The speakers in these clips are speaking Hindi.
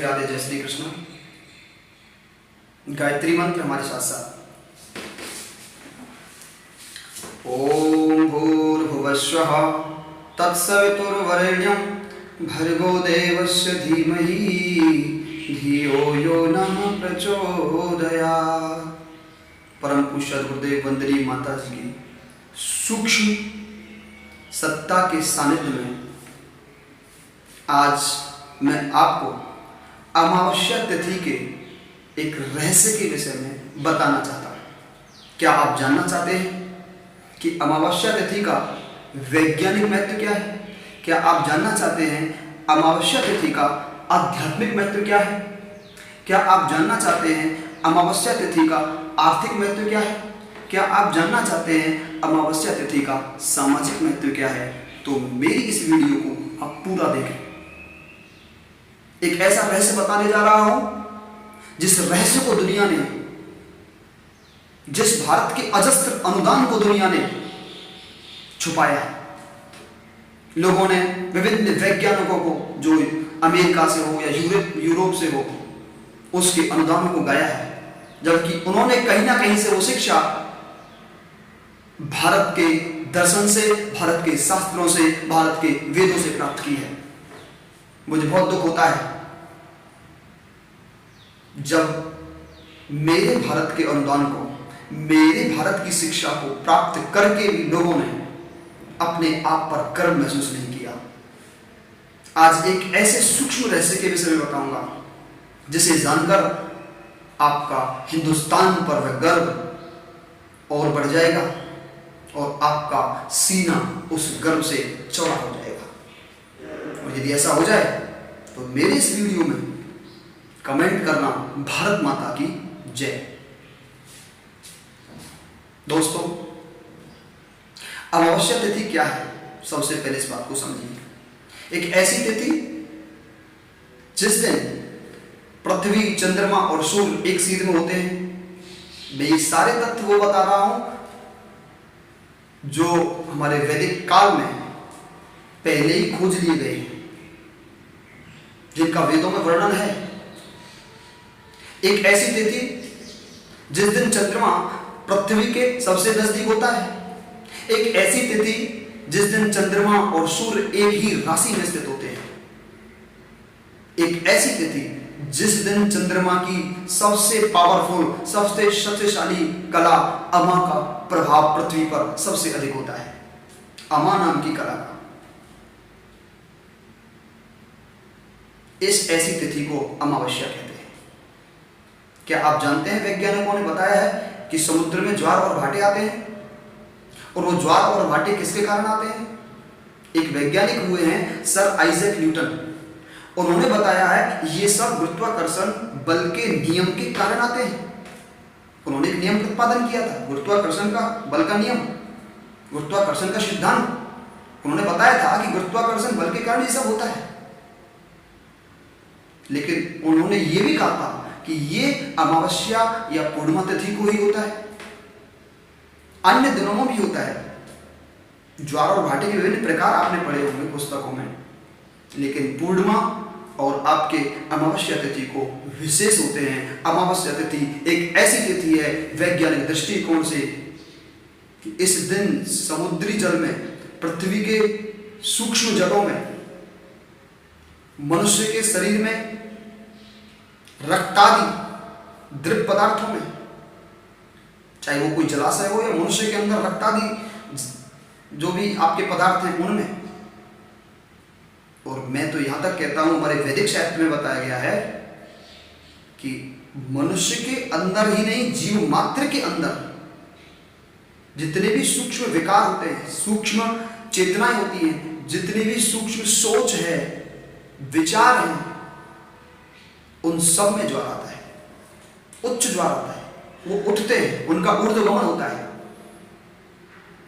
राधे, जय श्री कृष्ण। गायत्री मंत्र हमारे साथ साथ। ओम भूर्भुवस्वः तत्सवितुर्वरेण्यं भर्गो देवस्य धीमहि धियो यो नः प्रचोदयात्। परम पूज्य गुरुदेव वंदनीय माता जी की सूक्ष्म सत्ता के सानिध्य में आज मैं आपको अमावस्या तिथि के एक रहस्य के विषय में बताना चाहता हूँ। क्या आप जानना चाहते हैं कि अमावस्या तिथि का वैज्ञानिक महत्व क्या है? क्या आप जानना चाहते हैं अमावस्या तिथि का आध्यात्मिक महत्व क्या है? क्या आप जानना चाहते हैं अमावस्या तिथि का आर्थिक महत्व क्या है? क्या आप जानना चाहते हैं अमावस्या तिथि का सामाजिक महत्व क्या है? तो मेरी इस वीडियो को आप पूरा देखें। एक ऐसा रहस्य बताने जा रहा हूं जिस रहस्य को दुनिया ने, जिस भारत के अजस्त्र अनुदान को दुनिया ने छुपाया है। लोगों ने विभिन्न वैज्ञानिकों को, जो अमेरिका से हो या यूरोप से हो, उसके अनुदान को गाया है, जबकि उन्होंने कहीं ना कहीं से वो शिक्षा भारत के दर्शन से, भारत के शास्त्रों से, भारत के वेदों से प्राप्त की है। मुझे बहुत दुख होता है जब मेरे भारत के अनुदान को, मेरे भारत की शिक्षा को प्राप्त करके भी लोगों ने अपने आप पर गर्व महसूस नहीं किया। आज एक ऐसे सूक्ष्म रहस्य के विषय में बताऊंगा जिसे जानकर आपका हिंदुस्तान पर वह गर्व और बढ़ जाएगा और आपका सीना उस गर्व से चौड़ा हो जाएगा। और यदि ऐसा हो जाए तो मेरे इस वीडियो में कमेंट करना भारत माता की जय। दोस्तों, अमावस्या तिथि क्या है? सबसे पहले इस बात को समझिए। एक ऐसी तिथि जिस दिन पृथ्वी, चंद्रमा और सूर्य एक सीध में होते हैं। मैं ये सारे तथ्य वो बता रहा हूं जो हमारे वैदिक काल में पहले ही खोज लिए गए हैं, जिनका वेदों में वर्णन है। एक ऐसी तिथि जिस दिन चंद्रमा पृथ्वी के सबसे नजदीक होता है। एक ऐसी तिथि जिस दिन चंद्रमा और सूर्य एक ही राशि में स्थित होते हैं। एक ऐसी तिथि जिस दिन चंद्रमा की सबसे पावरफुल, सबसे शक्तिशाली कला अमा का प्रभाव पृथ्वी पर सबसे अधिक होता है। अमा नाम की कला का। इस ऐसी तिथि को अमावस्या कहते हैं। क्या आप जानते हैं, वैज्ञानिकों ने बताया है कि समुद्र में ज्वार और भाटे आते हैं, और वो ज्वार और भाटे किसके कारण आते हैं? एक वैज्ञानिक हुए हैं सर आइजैक न्यूटन। उन्होंने बताया है ये सब गुरुत्वाकर्षण बल के नियम के कारण आते हैं। उन्होंने एक नियम प्रतिपादन किया था, गुरुत्वाकर्षण का बल का नियम, गुरुत्वाकर्षण का सिद्धांत। उन्होंने बताया था कि गुरुत्वाकर्षण बल के कारण ये सब होता है। लेकिन उन्होंने ये भी कहा था कि ये अमावस्या या पूर्णिमा तिथि को ही होता है, अन्य दिनों में भी होता है। ज्वार और भाटे के विभिन्न प्रकार आपने पढ़े होंगे पुस्तकों में, लेकिन पूर्णिमा और आपके अमावस्या तिथि को विशेष होते हैं। अमावस्या तिथि एक ऐसी तिथि है वैज्ञानिक दृष्टिकोण से कि इस दिन समुद्री जल में, पृथ्वी के सूक्ष्म जलों में, मनुष्य के शरीर में, रक्तादि द्रव पदार्थों में, चाहे वो कोई जलाशय हो या मनुष्य के अंदर रक्तादि जो भी आपके पदार्थ हैं उनमें, और मैं तो यहां तक कहता हूं हमारे वैदिक शास्त्र में बताया गया है कि मनुष्य के अंदर ही नहीं, जीव मात्र के अंदर जितने भी सूक्ष्म विकार होते हैं, सूक्ष्म चेतनाएं होती हैं, जितनी भी सूक्ष्म सोच है, विचार है, उन सब में ज्वार आता है, उच्च ज्वार आता है। वो उठते हैं, उनका ऊर्ध्वगमन होता है।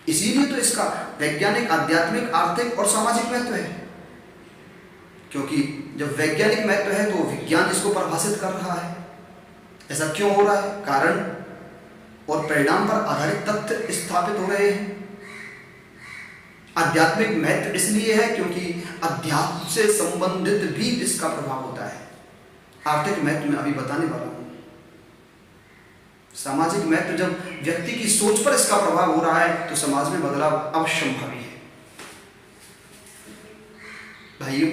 इसीलिए तो इसका वैज्ञानिक, आध्यात्मिक, आर्थिक और सामाजिक महत्व है। क्योंकि जब वैज्ञानिक महत्व है तो विज्ञान इसको परिभाषित कर रहा है। ऐसा क्यों हो रहा है? कारण और परिणाम पर आधारित तथ्य स्थापित हो रहे हैं। आध्यात्मिक महत्व इसलिए है क्योंकि अध्यात्म से संबंधित भी इसका प्रभाव होता है। आर्थिक महत्व मैं अभी बताने वाला हूं। सामाजिक महत्व, जब व्यक्ति की सोच पर इसका प्रभाव हो रहा है तो समाज में बदलाव अवश्यंभावी है। भाइयों,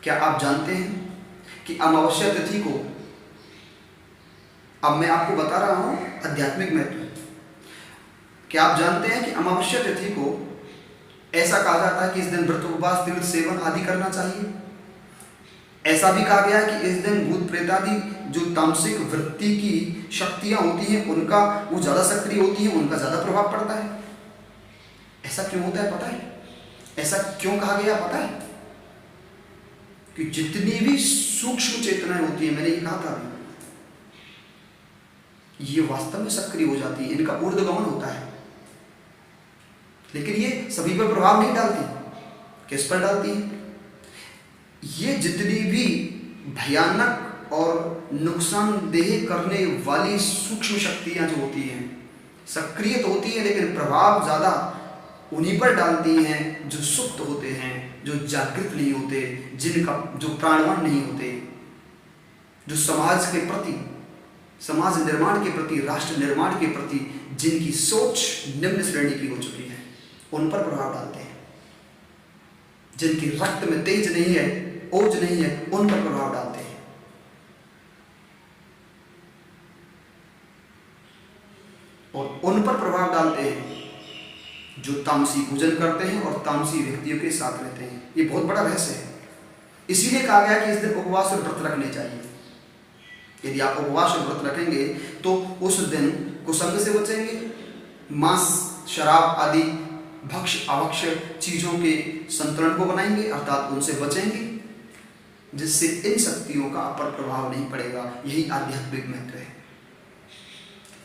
क्या आप जानते हैं कि अमावस्या तिथि को, अब मैं आपको बता रहा हूं आध्यात्मिक महत्व, क्या आप जानते हैं कि अमावस्या तिथि को ऐसा कहा जाता है कि इस दिन व्रत, उपवास, तीर्थ सेवन आदि करना चाहिए। ऐसा भी कहा गया है कि इस दिन भूत प्रेत आदि जो तामसिक वृत्ति की शक्तियां होती हैं उनका वो ज्यादा सक्रिय होती हैं, उनका ज्यादा प्रभाव पड़ता है। ऐसा क्यों होता है पता है? ऐसा क्यों कहा गया पता है? कि जितनी भी सूक्ष्म चेतनाएं होती है, मैंने ये कहा था अभी, ये वास्तव में सक्रिय हो जाती है, इनका ऊर्ध्वगमन होता है, लेकिन ये सभी पर प्रभाव नहीं डालती। किस पर डालती है? ये जितनी भी भयानक और नुकसानदेह करने वाली सूक्ष्म शक्तियां जो होती हैं, सक्रिय तो होती है लेकिन प्रभाव ज्यादा उन्हीं पर डालती हैं जो सुप्त होते हैं, जो जागृत नहीं होते, जिनका जो प्राणवान नहीं होते, जो समाज के प्रति, समाज निर्माण के प्रति, राष्ट्र निर्माण के प्रति जिनकी सोच निम्न श्रेणी की हो चुकी है, उन पर प्रभाव डालते हैं। जिनकी रक्त में तेज नहीं है, ओज नहीं है, उन पर प्रभाव डालते हैं। और उन पर प्रभाव डालते हैं जो तामसी पूजन करते हैं और तामसी व्यक्तियों के साथ रहते हैं। ये बहुत बड़ा रहस्य है। इसीलिए कहा गया कि इस दिन उपवास और व्रत रखने चाहिए। यदि आप उपवास और व्रत रखेंगे तो उस दिन कुसंग से बचेंगे, मांस, शराब आदि भक्ष्य आवक्ष्य चीजों के संतुलन को बनाएंगे, अर्थात उनसे बचेंगे, जिससे इन शक्तियों का पर प्रभाव नहीं पड़ेगा। यही आध्यात्मिक महत्व है।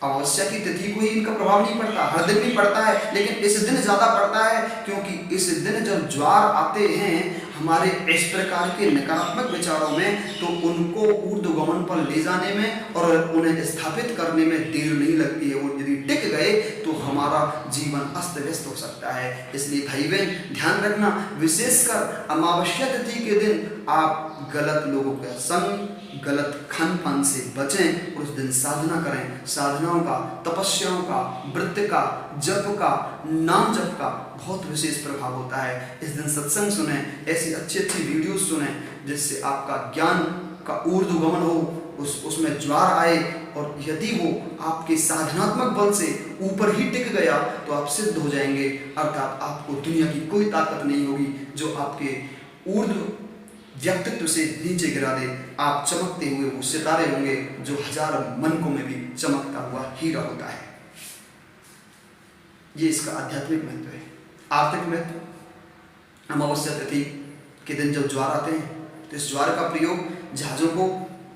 अमावस्या की तिथि को ही इनका प्रभाव नहीं पड़ता, हर दिन भी पड़ता है, लेकिन इस दिन ज्यादा पड़ता है, क्योंकि इस दिन जब ज्वार आते हैं हमारे इस प्रकार के नकारात्मक विचारों में, तो उनको ऊर्ध्वगमन पर ले जाने में और उन्हें स्थापित करने में देर नहीं लगती है। वो यदि टिक गए तो हमारा जीवन अस्त व्यस्त हो सकता है। इसलिए भाई बहन ध्यान रखना, विशेषकर अमावस्या तिथि के दिन आप गलत लोगों का संग, गलत खान पान से बचें और उस दिन साधना करें। साधनाओं का, तपस्याओं का, व्रत का, जप का, नाम जप का बहुत विशेष प्रभाव होता है। इस दिन सत्संग सुने, ऐसी अच्छी अच्छी वीडियोस सुने, जिससे आपका ज्ञान का ऊर्ध्वगमन हो, उसमें ज्वार आए, और यदि वो आपके साधनात्मक बल से ऊपर ही टिक गया तो आप सिद्ध हो जाएंगे, अर्थात आपको दुनिया की कोई ताकत नहीं होगी जो आपके ऊर्ध्व व्यक्तित्व से नीचे गिरा दे। आप चमकते हुए वो सितारे होंगे जो हजारों मनकों में भी चमकता हुआ हीरा होता है। ये इसका आध्यात्मिक महत्व है। आर्थिक महत्व, अमावस्या तिथि के दिन जब ज्वार आते हैं तो इस ज्वार का प्रयोग जहाजों को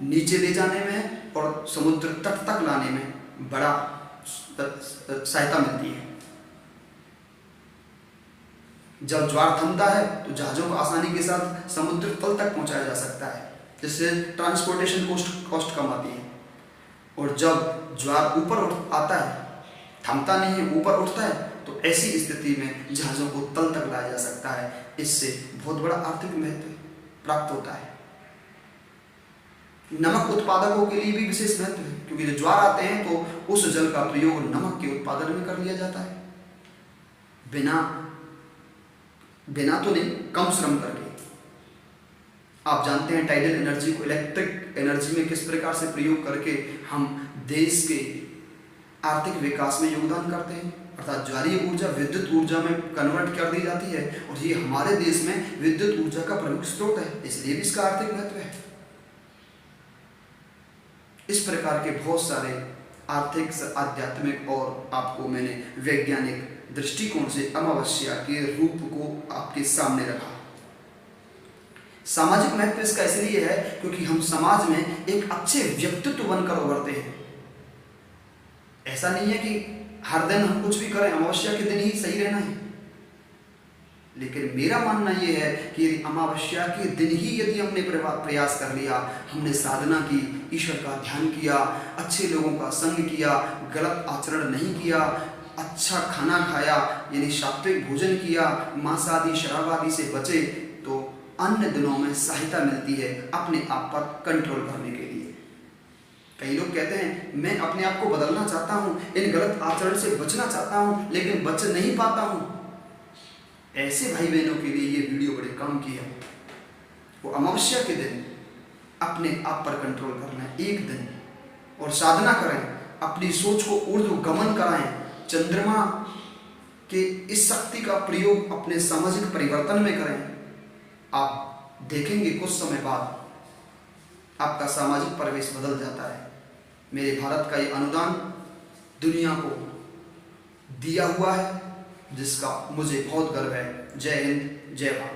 नीचे ले जाने में और समुद्र तट तक लाने में बड़ा सहायता मिलती है। जब ज्वार थमता है तो जहाजों को आसानी के साथ समुद्र तल तक पहुंचाया जा सकता है, जिससे ट्रांसपोर्टेशन कॉस्ट कम आती है। और जब ज्वार ऊपर आता है, थमता नहीं है, ऊपर उठता है, तो ऐसी स्थिति में जहाजों को तल तक लाया जा सकता है। इससे बहुत बड़ा आर्थिक महत्व प्राप्त होता है। नमक उत्पादकों के लिए भी विशेष महत्व है, क्योंकि जब ज्वार आते हैं तो उस जल का प्रयोग नमक के उत्पादन में कर लिया जाता है, बिना तो नहीं, कम श्रम करके। आप जानते हैं टाइडल एनर्जी को इलेक्ट्रिक एनर्जी में किस प्रकार से प्रयोग करके हम देश के आर्थिक विकास में योगदान करते हैं, अर्थात ज्वारीय ऊर्जा विद्युत ऊर्जा में कन्वर्ट कर दी जाती है, और ये हमारे देश में विद्युत ऊर्जा का प्रमुख स्रोत है, इसलिए भी इसका आर्थिक महत्व है। इस प्रकार के बहुत सारे आर्थिक, आध्यात्मिक और आपको मैंने वैज्ञानिक दृष्टिकोण से अमावस्या के रूप को आपके सामने रखा। सामाजिक महत्व इसका इसलिए है क्योंकि हम समाज में एक अच्छे व्यक्तित्व बनकर उभरते हैं। ऐसा नहीं है कि हर दिन हम कुछ भी करें, अमावस्या के दिन ही सही रहना है, लेकिन मेरा मानना यह है कि अमावस्या के दिन ही यदि हमने प्रयास कर लिया, हमने साधना की, ईश्वर का ध्यान किया, अच्छे लोगों का संग किया, गलत आचरण नहीं किया, अच्छा खाना खाया यानी सात्विक भोजन किया, मांस आदि शराब आदि से बचे, तो अन्य दिनों में सहायता मिलती है अपने आप पर कंट्रोल करने के लिए। कई लोग कहते हैं मैं अपने आप को बदलना चाहता हूँ, इन गलत आचरण से बचना चाहता हूँ, लेकिन बच नहीं पाता हूँ। ऐसे भाई बहनों के लिए ये वीडियो बड़े काम की है। वो अमावस्या के दिन अपने आप पर कंट्रोल करना है एक दिन, और साधना करें, अपनी सोच को ऊर्ध्वगमन कराएं, चंद्रमा के इस शक्ति का प्रयोग अपने सामाजिक परिवर्तन में करें। आप देखेंगे कुछ समय बाद आपका सामाजिक परिवेश बदल जाता है। मेरे भारत का ये अनुदान दुनिया को दिया हुआ है, जिसका मुझे बहुत गर्व है। जय हिंद, जय भारत।